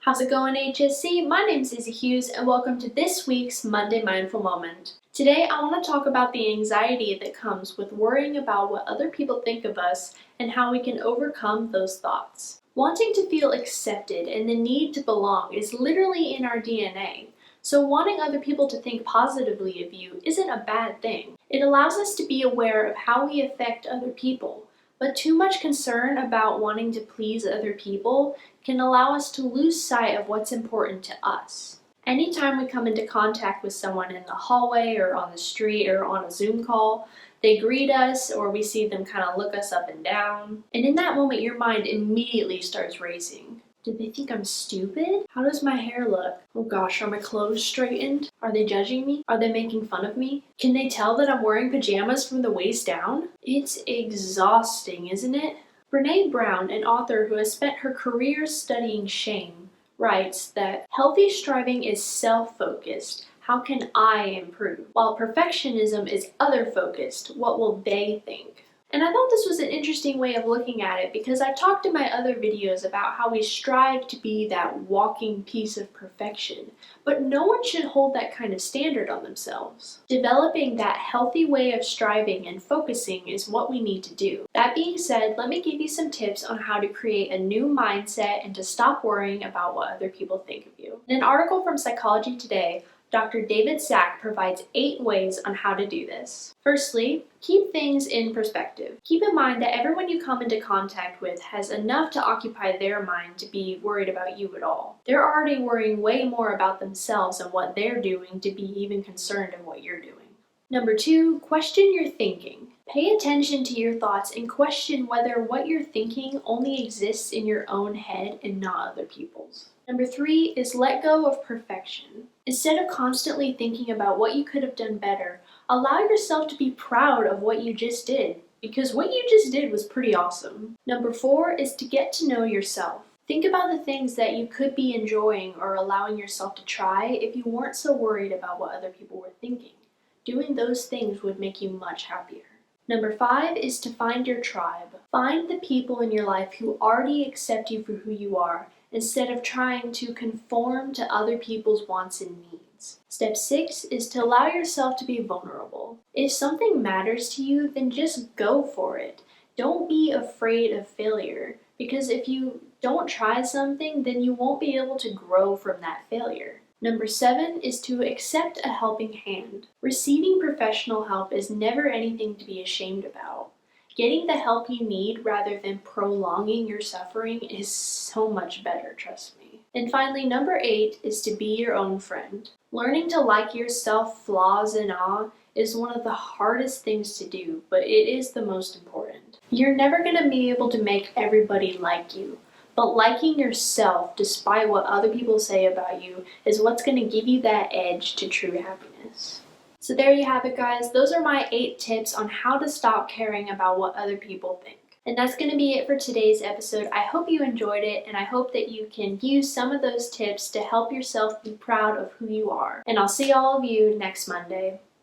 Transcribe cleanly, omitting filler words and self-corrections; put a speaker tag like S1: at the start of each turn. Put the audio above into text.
S1: How's it going, HSC? My name's Izzy Hughes, and welcome to this week's Monday Mindful Moment. Today, I want to talk about the anxiety that comes with worrying about what other people think of us and how we can overcome those thoughts. Wanting to feel accepted and the need to belong is literally in our DNA. So wanting other people to think positively of you isn't a bad thing. It allows us to be aware of how we affect other people. But too much concern about wanting to please other people can allow us to lose sight of what's important to us. Anytime we come into contact with someone in the hallway or on the street or on a Zoom call, they greet us or we see them kind of look us up and down. And in that moment, your mind immediately starts racing. Did they think I'm stupid? How does my hair look? Oh gosh, are my clothes straightened? Are they judging me? Are they making fun of me? Can they tell that I'm wearing pajamas from the waist down? It's exhausting, isn't it? Brené Brown, an author who has spent her career studying shame, writes that healthy striving is self-focused. How can I improve? While perfectionism is other-focused. What will they think? And I thought this was an interesting way of looking at it because I talked in my other videos about how we strive to be that walking piece of perfection, but no one should hold that kind of standard on themselves. Developing that healthy way of striving and focusing is what we need to do. That being said, let me give you some tips on how to create a new mindset and to stop worrying about what other people think of you. In an article from Psychology Today, Dr. David Sack provides 8 ways on how to do this. Firstly, keep things in perspective. Keep in mind that everyone you come into contact with has enough to occupy their mind to be worried about you at all. They're already worrying way more about themselves and what they're doing to be even concerned of what you're doing. Number 2, question your thinking. Pay attention to your thoughts and question whether what you're thinking only exists in your own head and not other people's. Number 3 is let go of perfection. Instead of constantly thinking about what you could have done better, allow yourself to be proud of what you just did, because what you just did was pretty awesome. Number 4 is to get to know yourself. Think about the things that you could be enjoying or allowing yourself to try if you weren't so worried about what other people were thinking. Doing those things would make you much happier. Number 5 is to find your tribe. Find the people in your life who already accept you for who you are, instead of trying to conform to other people's wants and needs. Step 6 is to allow yourself to be vulnerable. If something matters to you, then just go for it. Don't be afraid of failure, because if you don't try something, then you won't be able to grow from that failure. Number 7 is to accept a helping hand. Receiving professional help is never anything to be ashamed about. Getting the help you need rather than prolonging your suffering is so much better, trust me. And finally, number 8 is to be your own friend. Learning to like yourself, flaws and all, is one of the hardest things to do, but it is the most important. You're never going to be able to make everybody like you, but liking yourself, despite what other people say about you, is what's going to give you that edge to true happiness. So there you have it, guys. Those are my 8 tips on how to stop caring about what other people think. And that's going to be it for today's episode. I hope you enjoyed it, and I hope that you can use some of those tips to help yourself be proud of who you are. And I'll see all of you next Monday.